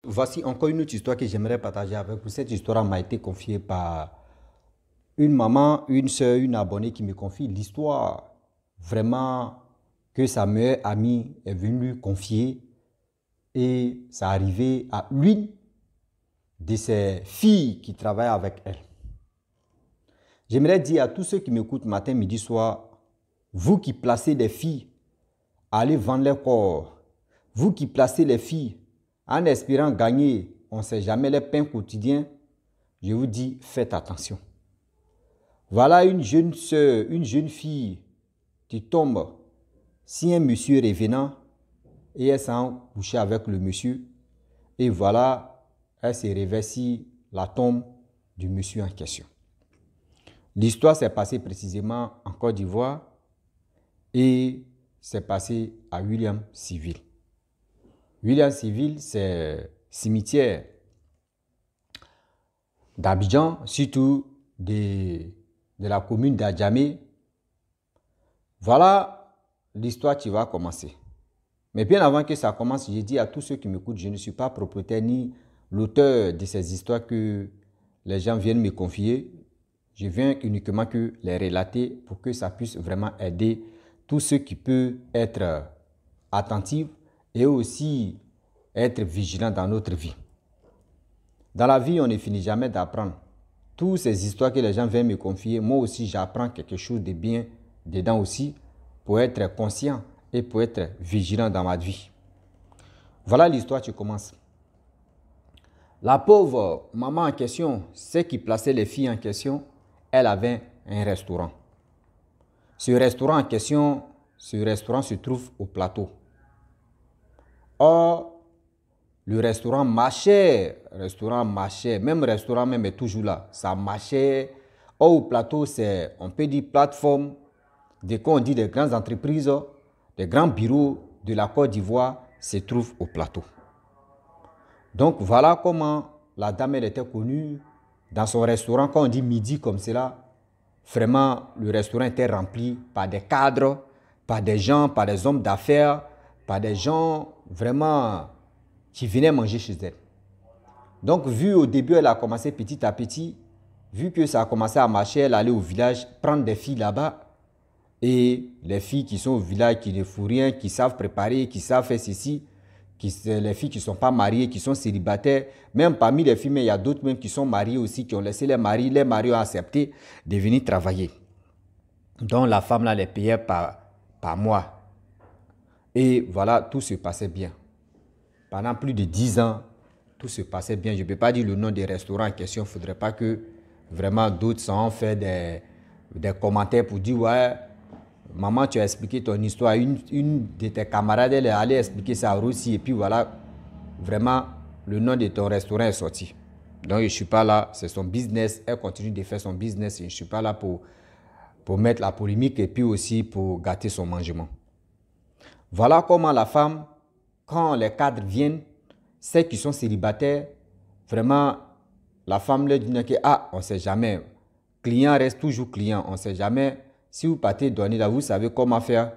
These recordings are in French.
Voici encore une autre histoire que j'aimerais partager avec vous. Cette histoire m'a été confiée par une maman, une soeur, une abonnée qui me confie l'histoire vraiment que sa meilleure amie est venue lui confier et ça arrivait à l'une de ses filles qui travaille avec elle. J'aimerais dire à tous ceux qui m'écoutent matin, midi, soir, vous qui placez des filles à aller vendre leur corps, vous qui placez les filles en espérant gagner, on ne sait jamais, les pains quotidiens, je vous dis, faites attention. Voilà une jeune soeur, une jeune fille qui tombe si un monsieur revenant et elle s'en coucher avec le monsieur. Et voilà, elle se réveille si la tombe du monsieur en question. L'histoire s'est passée précisément en Côte d'Ivoire et s'est passée à William-Civil. William-Civil, c'est cimetière d'Abidjan, surtout de la commune d'Adjamé. Voilà l'histoire qui va commencer. Mais bien avant que ça commence, j'ai dit à tous ceux qui m'écoutent, je ne suis pas propriétaire ni l'auteur de ces histoires que les gens viennent me confier. Je viens uniquement que les relater pour que ça puisse vraiment aider tous ceux qui peuvent être attentifs et aussi être vigilants dans notre vie. Dans la vie, on ne finit jamais d'apprendre. Toutes ces histoires que les gens viennent me confier, moi aussi j'apprends quelque chose de bien dedans aussi pour être conscient et pour être vigilant dans ma vie. Voilà l'histoire qui commence. La pauvre maman en question, celle qui plaçait les filles en question, elle avait un restaurant. Ce restaurant en question, ce restaurant se trouve au plateau. Or, le restaurant marchait, même restaurant même est toujours là, ça marchait. Or, au plateau, c'est, on peut dire, plateforme, on dit des grandes entreprises, des grands bureaux de la Côte d'Ivoire se trouvent au plateau. Donc, voilà comment la dame, elle était connue dans son restaurant. Quand on dit midi comme cela, vraiment, le restaurant était rempli par des cadres, par des gens, par des hommes d'affaires, par des gens vraiment qui venaient manger chez elle. Donc, vu au début, elle a commencé petit à petit, vu que ça a commencé à marcher, elle allait au village prendre des filles là-bas. Et les filles qui sont au village, qui ne font rien, qui savent préparer, qui savent faire ceci, les filles qui ne sont pas mariées, qui sont célibataires, même parmi les filles, mais il y a d'autres même qui sont mariées aussi, qui ont laissé les maris ont accepté de venir travailler. Donc la femme là les payait par mois. Et voilà, tout se passait bien. Pendant plus de 10 ans, tout se passait bien. Je ne peux pas dire le nom des restaurants en question. Il ne faudrait pas que vraiment d'autres s'en fait des commentaires pour dire ouais, maman, tu as expliqué ton histoire. Une de tes camarades, elle est allée expliquer ça à Russie. Et puis voilà, vraiment, le nom de ton restaurant est sorti. Donc, je ne suis pas là. C'est son business. Elle continue de faire son business. Et je ne suis pas là pour mettre la polémique et puis aussi pour gâter son mangement. Voilà comment la femme, quand les cadres viennent, ceux qui sont célibataires, vraiment, la femme leur dit que on ne sait jamais. Client reste toujours client. On ne sait jamais. Si vous partez donner là, vous savez comment faire.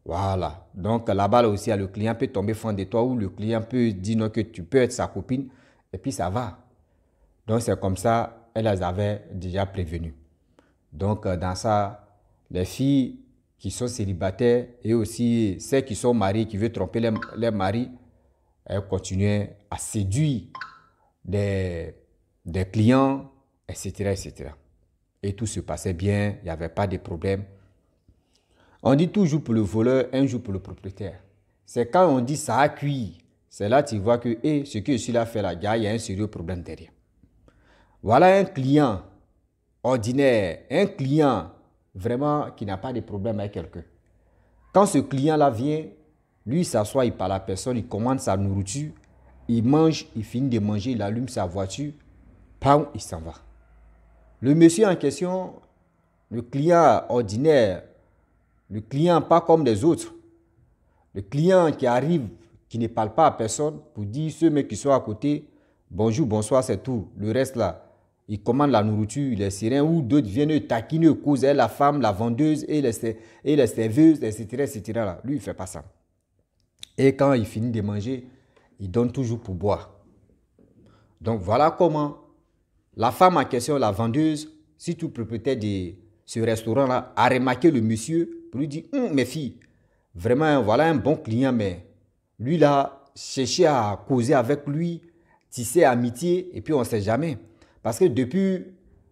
Voilà. Donc là-bas là aussi, le client peut tomber fan de toi ou le client peut dire non, que tu peux être sa copine et puis ça va. Donc c'est comme ça, elles les avaient déjà prévenues. Donc dans ça, les filles qui sont célibataires et aussi celles qui sont mariées, qui veulent tromper les maris, elles continuaient à séduire des clients, etc., etc. Et tout se passait bien, il n'y avait pas de problème. On dit toujours pour le voleur, un jour pour le propriétaire. C'est quand on dit ça a cuit, c'est là que tu vois que ce que je suis là fait là, il y a un sérieux problème derrière. Voilà un client ordinaire, un client vraiment qui n'a pas de problème avec quelqu'un. Quand ce client-là vient, lui s'assoit, il parle à la personne, il commande sa nourriture, il mange, il finit de manger, il allume sa voiture, pam, il s'en va. Le monsieur en question, le client ordinaire, le client pas comme les autres, le client qui arrive, qui ne parle pas à personne pour dire ceux mecs qui sont à côté, bonjour, bonsoir, c'est tout. Le reste là, il commande la nourriture, il est serein, ou d'autres viennent taquiner, causer la femme, la vendeuse et les serveuses, etc., etc. Lui, il ne fait pas ça. Et quand il finit de manger, il donne toujours pour boire. Donc voilà comment la femme en question, la vendeuse, surtout propriétaire de ce restaurant-là, a remarqué le monsieur pour lui dire, mes filles, vraiment, voilà un bon client, mais lui là, cherchez à causer avec lui, tisser amitié, et puis on ne sait jamais. Parce que depuis,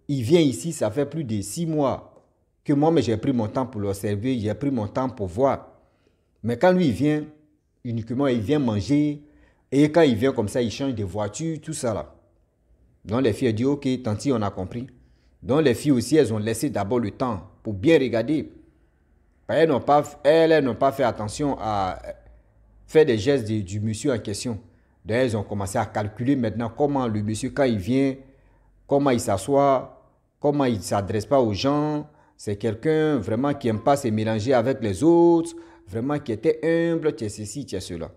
il vient ici, ça fait plus de 6 mois que moi, j'ai pris mon temps pour l'observer, j'ai pris mon temps pour voir. Mais quand lui, il vient, uniquement, il vient manger, et quand il vient comme ça, il change de voiture, tout ça là. Donc les filles ont dit, ok, tanti, on a compris. Donc les filles aussi, elles ont laissé d'abord le temps pour bien regarder. Elles n'ont pas fait attention à faire des gestes du monsieur en question. Donc elles ont commencé à calculer maintenant comment le monsieur, quand il vient, comment il s'assoit, comment il ne s'adresse pas aux gens. C'est quelqu'un vraiment qui n'aime pas se mélanger avec les autres, vraiment qui était humble, qui est ceci, qui est cela.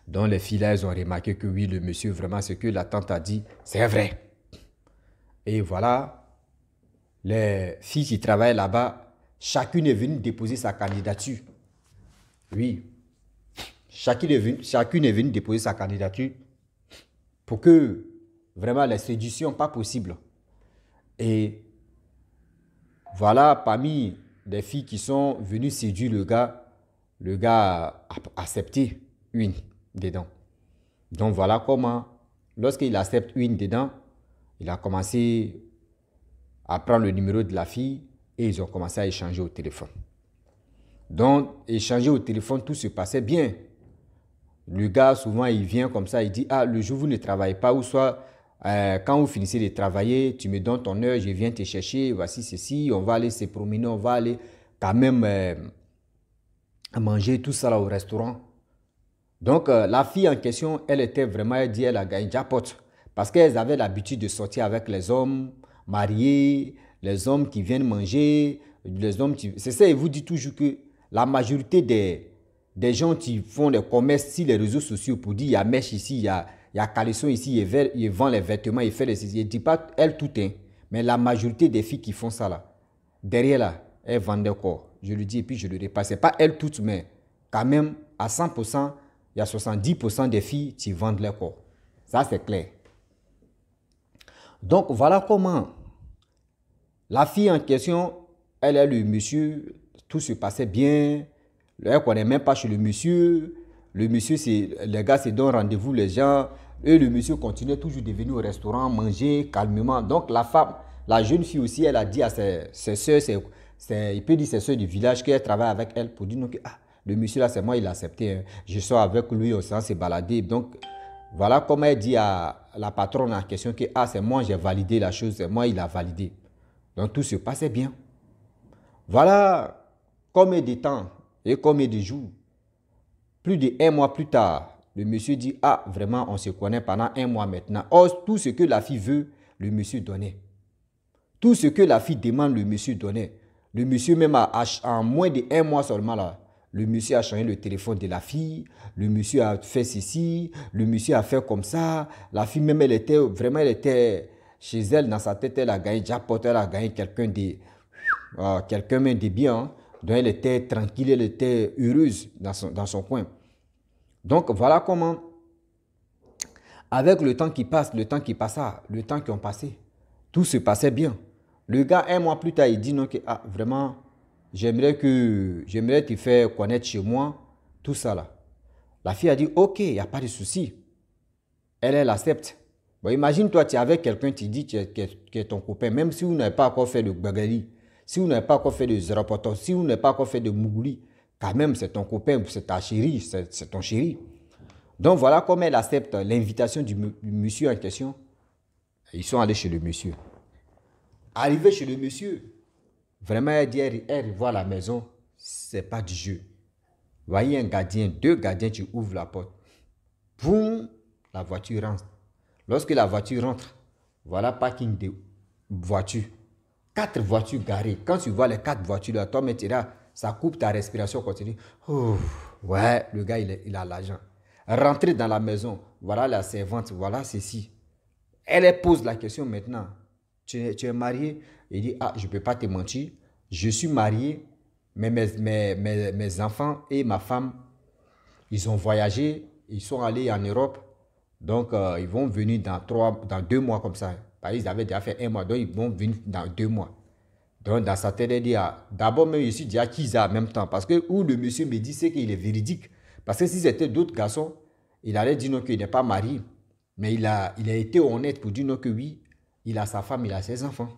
Donc les filles là, elles ont remarqué que oui, le monsieur, vraiment ce que la tante a dit, c'est vrai. Et voilà, les filles qui travaillent là-bas, chacune est venue déposer sa candidature. Oui, chacune est venue déposer sa candidature pour que vraiment les séductions pas possibles. Et voilà, parmi les filles qui sont venues séduire le gars a accepté une dedans. Donc voilà comment, lorsqu'il accepte une dedans, il a commencé à prendre le numéro de la fille et ils ont commencé à échanger au téléphone. Donc, échanger au téléphone, tout se passait bien. Le gars, souvent, il vient comme ça, il dit, ah, le jour où vous ne travaillez pas, ou soit, quand vous finissez de travailler, tu me donnes ton heure, je viens te chercher, voici ceci, on va aller se promener, on va aller quand même manger tout ça là au restaurant. Donc, la fille en question, elle était vraiment, elle dit, elle a gagné jackpot. Parce qu'elles avaient l'habitude de sortir avec les hommes mariés, les hommes qui viennent manger, les hommes qui... C'est ça, il vous dit toujours que la majorité des gens qui font des commerces sur les réseaux sociaux pour dire, il y a mèche ici, il y a caleçon ici, il vend les vêtements, il fait les... Il ne dit pas elle tout, hein, mais la majorité des filles qui font ça là, derrière là, elles vendent des corps. Je le dis et puis je le répète, ce n'est pas elles toutes, mais quand même, à 100%, il y a 70% des filles qui vendent leur corps. Ça, c'est clair. Donc, voilà comment la fille en question, elle est le monsieur, tout se passait bien. Elle ne connaît même pas chez le monsieur. Le monsieur, les gars se donnent rendez-vous, les gens. Et le monsieur continue toujours de venir au restaurant, manger calmement. Donc, la femme, la jeune fille aussi, elle a dit à ses soeurs, il peut dire ses soeurs du village qu'elle travaille avec elle pour dire non, que le monsieur là, c'est moi, il a accepté. Hein. Je sors avec lui, on s'est baladé. Donc, voilà comment elle dit à la patronne en question que c'est moi, j'ai validé la chose, c'est moi, il a validé. Donc, tout se passait bien. Voilà combien de temps et combien de jours. Plus d'1 mois plus tard, le monsieur dit, vraiment, on se connaît pendant 1 mois maintenant. Or, tout ce que la fille veut, le monsieur donnait. Tout ce que la fille demande, le monsieur donnait. Le monsieur même, en moins d'1 mois seulement, là, le monsieur a changé le téléphone de la fille. Le monsieur a fait ceci. Le monsieur a fait comme ça. La fille même, elle était chez elle, dans sa tête, elle a gagné jackpot, elle a gagné quelqu'un même de bien. Hein. Donc, elle était tranquille, elle était heureuse dans son coin. Donc, voilà comment, avec le temps qui passe, le temps qui passa, le temps qui ont passé, tout se passait bien. Le gars, 1 mois plus tard, il dit non, que vraiment, j'aimerais te faire connaître chez moi, tout ça là. La fille a dit, ok, il n'y a pas de souci. Elle accepte. Bon, imagine-toi, tu es avec quelqu'un, tu dis que est ton copain, même si vous n'avez pas encore fait de bagali, si vous n'avez pas encore fait de zerapoto, si vous n'avez pas encore fait de mougouli, quand même, c'est ton copain, c'est ta chérie, c'est ton chéri. Donc, voilà comment elle accepte l'invitation du monsieur en question. Ils sont allés chez le monsieur. Arrivé chez le monsieur, vraiment, elle dit, elle voit la maison, c'est pas du jeu. Voyez un gardien, 2 gardiens, tu ouvres la porte. Boum, la voiture rentre. Lorsque la voiture rentre, voilà parking de voitures. 4 voitures garées. Quand tu vois les 4 voitures là, toi, ça coupe ta respiration continue. Oh, ouais, le gars, il a l'argent. Rentrer dans la maison, voilà la servante, voilà ceci. Elle pose la question maintenant. Tu es marié? Il dit, je ne peux pas te mentir. Je suis marié, mais mes enfants et ma femme, ils ont voyagé, ils sont allés en Europe. Donc, ils vont venir dans 2 mois comme ça. Parce qu'ils avaient déjà fait 1 mois, donc ils vont venir dans 2 mois. Donc, dans sa tête, il dit, ah, d'abord, même, je suis déjà qui en même temps. Parce que, où le monsieur me dit, c'est qu'il est véridique. Parce que si c'était d'autres garçons, il allait dire non, qu'il n'est pas marié. Mais il a été honnête pour dire non, que oui, il a sa femme, il a ses enfants.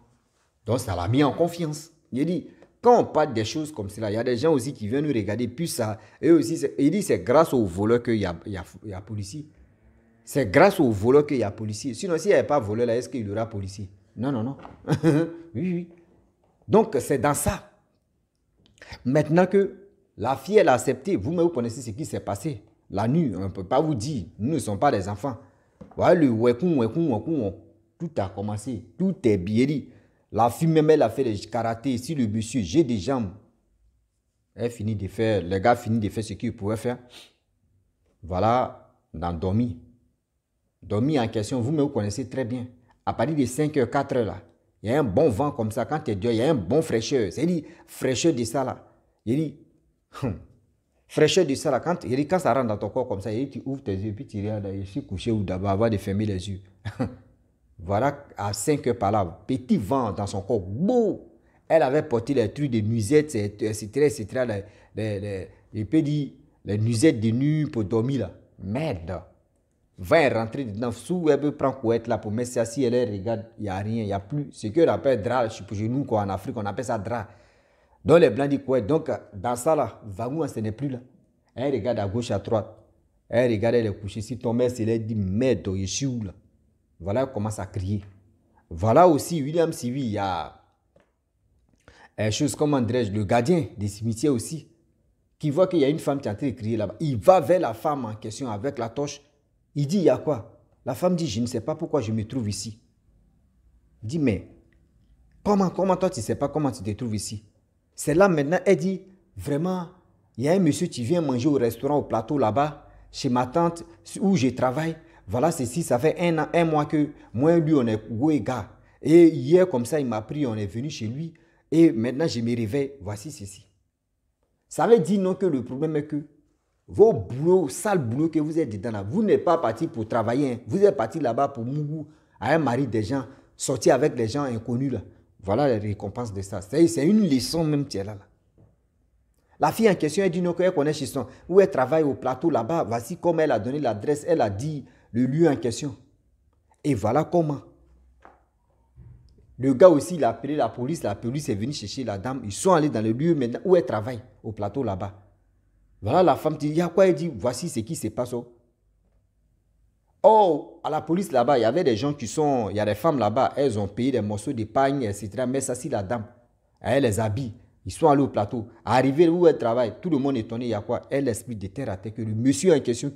Donc, ça l'a mis en confiance. Il dit, quand on parle des choses comme cela, il y a des gens aussi qui viennent nous regarder, puis ça, eux aussi, il dit, c'est grâce aux voleurs qu'il y a policier. C'est grâce aux voleurs qu'il y a policier. Sinon, s'il n'y avait pas voleur, là, est-ce qu'il y aura policier? Non, non, non. Oui, oui. Donc, c'est dans ça. Maintenant que la fille, elle a accepté, vous-même, vous connaissez ce qui s'est passé. La nuit, on ne peut pas vous dire, nous ne sommes pas des enfants. Voilà, le wekoum, wekoum, wekoum, tout a commencé. Tout est bien dit. La fille même, elle a fait le karaté. Si le monsieur, j'ai des jambes, elle finit de faire, le gars finit de faire ce qu'il pouvait faire. Voilà, dans dormi. Dormi en question, vous-même, vous connaissez très bien. À partir de 5h, 4h, là, il y a un bon vent comme ça. Quand tu es dehors, il y a un bon fraîcheur. C'est-à-dire, fraîcheur de ça, là. Il dit, fraîcheur de ça, là. Quand ça rentre dans ton corps comme ça, il dit, tu ouvres tes yeux, puis tu regardes, je suis couché ou d'abord, avant de fermer les yeux. Voilà, à 5h par là, petit vent dans son corps. Beau. Elle avait porté les trucs de nuisettes, etc., etc. Je peux dire, les nuisettes de nuit pour dormir, là. Merde. Va rentrer dedans, sous elle peut prendre couette là pour mettre ça, si elle regarde, il n'y a rien, il n'y a plus. Ce qu'on appelle drap, chez nous, quoi, en Afrique, on appelle ça drap. Donc les blancs disent couette. Donc dans ça là, Vagou, ce n'est plus là. Elle regarde à gauche, à droite. Elle regarde, elle est couchée. Si ton mère, elle dit, merde, je suis où là? Voilà, elle commence à crier. Voilà aussi, William Sivi, il y a une chose, comment dirais-je, le gardien des cimetières aussi, qui voit qu'il y a une femme qui est en train de crier là-bas. Il va vers la femme en question avec la torche. Il dit, il y a quoi? La femme dit, je ne sais pas pourquoi je me trouve ici. Il dit, mais comment toi tu ne sais pas comment tu te trouves ici? C'est là maintenant, elle dit, vraiment, il y a un monsieur qui vient manger au restaurant, au plateau là-bas, chez ma tante, où je travaille. Voilà, ceci, ça fait 1 mois que moi et lui, on est ouais, gars. Et hier, comme ça, il m'a pris, on est venu chez lui. Et maintenant, je me réveille, voici ceci. Ça veut dire non que le problème est que vos boulots, sales boulots que vous êtes dedans là, vous n'êtes pas parti pour travailler. Hein. Vous êtes parti là-bas pour mougou, à un mari des gens, sortir avec des gens inconnus là. Voilà les récompenses de ça. C'est une leçon même qui est là. La fille en question, elle dit non, qu'elle connaît chez son, où elle travaille au plateau là-bas. Voici comment elle a donné l'adresse, elle a dit le lieu en question. Et voilà comment. Le gars aussi, il a appelé la police est venue chercher la dame. Ils sont allés dans le lieu maintenant où elle travaille, au plateau là-bas. Voilà, la femme dit, il y a quoi? Elle dit, voici ce qui se passe. Oh, à la police là-bas, il y avait des gens il y a des femmes là-bas, elles ont payé des morceaux de pagne, etc. Mais ça, c'est la dame. Elle les habille. Ils sont allés au plateau. Arrivé où elle travaille, tout le monde est étonné, il y a quoi? Elle explique de terre à terre que le monsieur en question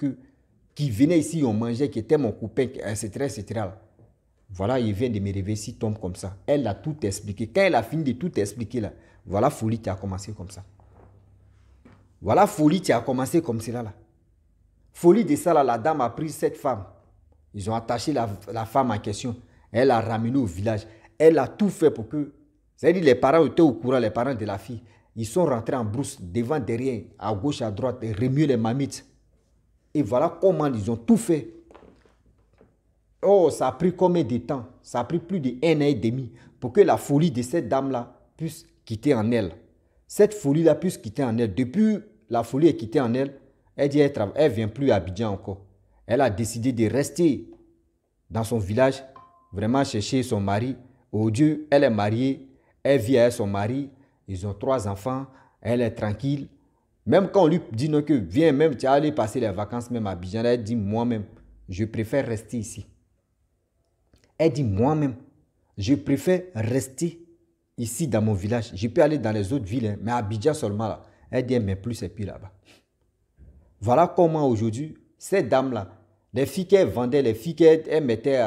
qui venait ici, on mangeait, qui était mon copain, etc., etc. Voilà, il vient de me réveiller, s'il tombe comme ça. Elle a tout expliqué. Quand elle a fini de tout expliquer là, voilà folie qui a commencé comme ça. Voilà folie qui a commencé comme cela là. Folie de ça là, la dame a pris cette femme. Ils ont attaché la femme en question. Elle l'a ramenée au village. Elle a tout fait pour que... C'est-à-dire les parents étaient au courant, les parents de la fille. Ils sont rentrés en brousse, devant, derrière, à gauche, à droite, et remuer les mamites. Et voilà comment ils ont tout fait. Oh, ça a pris combien de temps? Ça a pris plus d'1 an et demi pour que la folie de cette dame-là puisse quitter en elle. Cette folie-là puisse quitter en elle. Depuis la folie est quittée en elle, elle dit elle ne vient plus à Abidjan encore. Elle a décidé de rester dans son village, vraiment chercher son mari. Oh Dieu, elle est mariée, elle vit avec son mari, ils ont 3 enfants, elle est tranquille. Même quand on lui dit non que viens même, tu vas aller passer les vacances même à Abidjan, elle dit moi-même, je préfère rester ici. Elle dit moi-même, je préfère rester ici dans mon village. Je peux aller dans les autres villes, mais à Abidjan seulement là. Elle dit, mais plus c'est plus là-bas. Voilà comment aujourd'hui, ces dames-là, les filles qu'elles vendaient, les filles qu'elles mettaient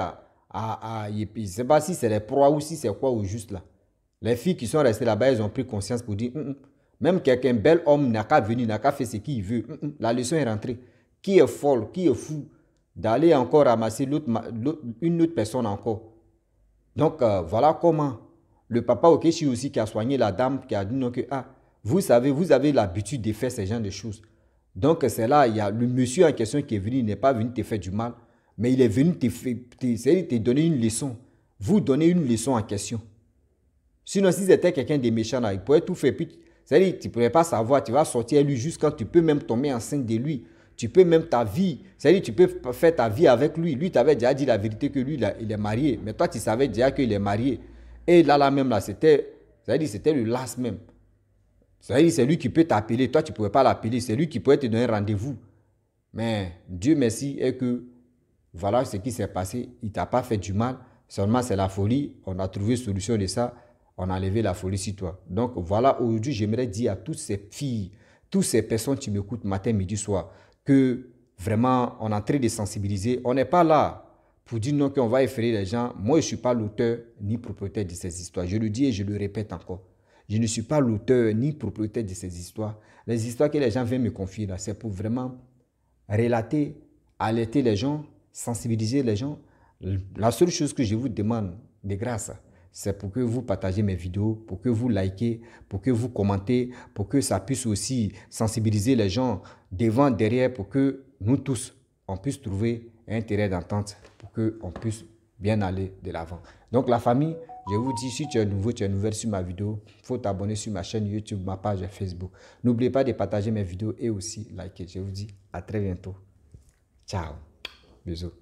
je ne sais pas si c'est les proies ou si c'est quoi ou juste là. Les filles qui sont restées là-bas, elles ont pris conscience pour dire, même quelqu'un bel homme n'a qu'à venir, n'a qu'à faire ce qu'il veut. La leçon est rentrée. Qui est folle, qui est fou d'aller encore ramasser une autre personne encore. Donc, voilà comment le papa Okechi aussi qui a soigné la dame, qui a dit non que, vous savez, vous avez l'habitude de faire ce genre de choses. Donc, c'est là, il y a le monsieur en question qui est venu, il n'est pas venu te faire du mal. Mais il est venu te donner une leçon. Vous donner une leçon en question. Sinon, si c'était quelqu'un de méchant, là, il pourrait tout faire. C'est-à-dire, tu ne pourrais pas savoir, tu vas sortir lui jusqu'à tu peux même tomber enceinte de lui. Tu peux même ta vie, c'est-à-dire tu peux faire ta vie avec lui. Lui, t'avais déjà dit la vérité que lui, là, il est marié. Mais toi, tu savais déjà qu'il est marié. Et là même, là, c'était le last même. C'est-à-dire, c'est lui qui peut t'appeler. Toi, tu ne pouvais pas l'appeler. C'est lui qui pourrait te donner rendez-vous. Mais Dieu merci est que voilà ce qui s'est passé. Il ne t'a pas fait du mal. Seulement, c'est la folie. On a trouvé une solution de ça. On a enlevé la folie sur toi. Donc, voilà, aujourd'hui, j'aimerais dire à toutes ces filles, toutes ces personnes qui m'écoutent matin, midi, soir, que vraiment, on est en train de sensibiliser. On n'est pas là pour dire non qu'on va effrayer les gens. Moi, je ne suis pas l'auteur ni propriétaire de ces histoires. Je le dis et je le répète encore. Je ne suis pas l'auteur ni propriétaire de ces histoires. Les histoires que les gens viennent me confier là, c'est pour vraiment relater, alerter les gens, sensibiliser les gens. La seule chose que je vous demande de grâce, c'est pour que vous partagez mes vidéos, pour que vous likez, pour que vous commentez, pour que ça puisse aussi sensibiliser les gens devant, derrière, pour que nous tous, on puisse trouver un terrain d'entente, pour qu'on puisse bien aller de l'avant. Donc la famille, je vous dis, si tu es nouveau, tu es nouvelle sur ma vidéo, il faut t'abonner sur ma chaîne YouTube, ma page Facebook. N'oubliez pas de partager mes vidéos et aussi liker. Je vous dis à très bientôt. Ciao. Bisous.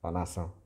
En ensemble.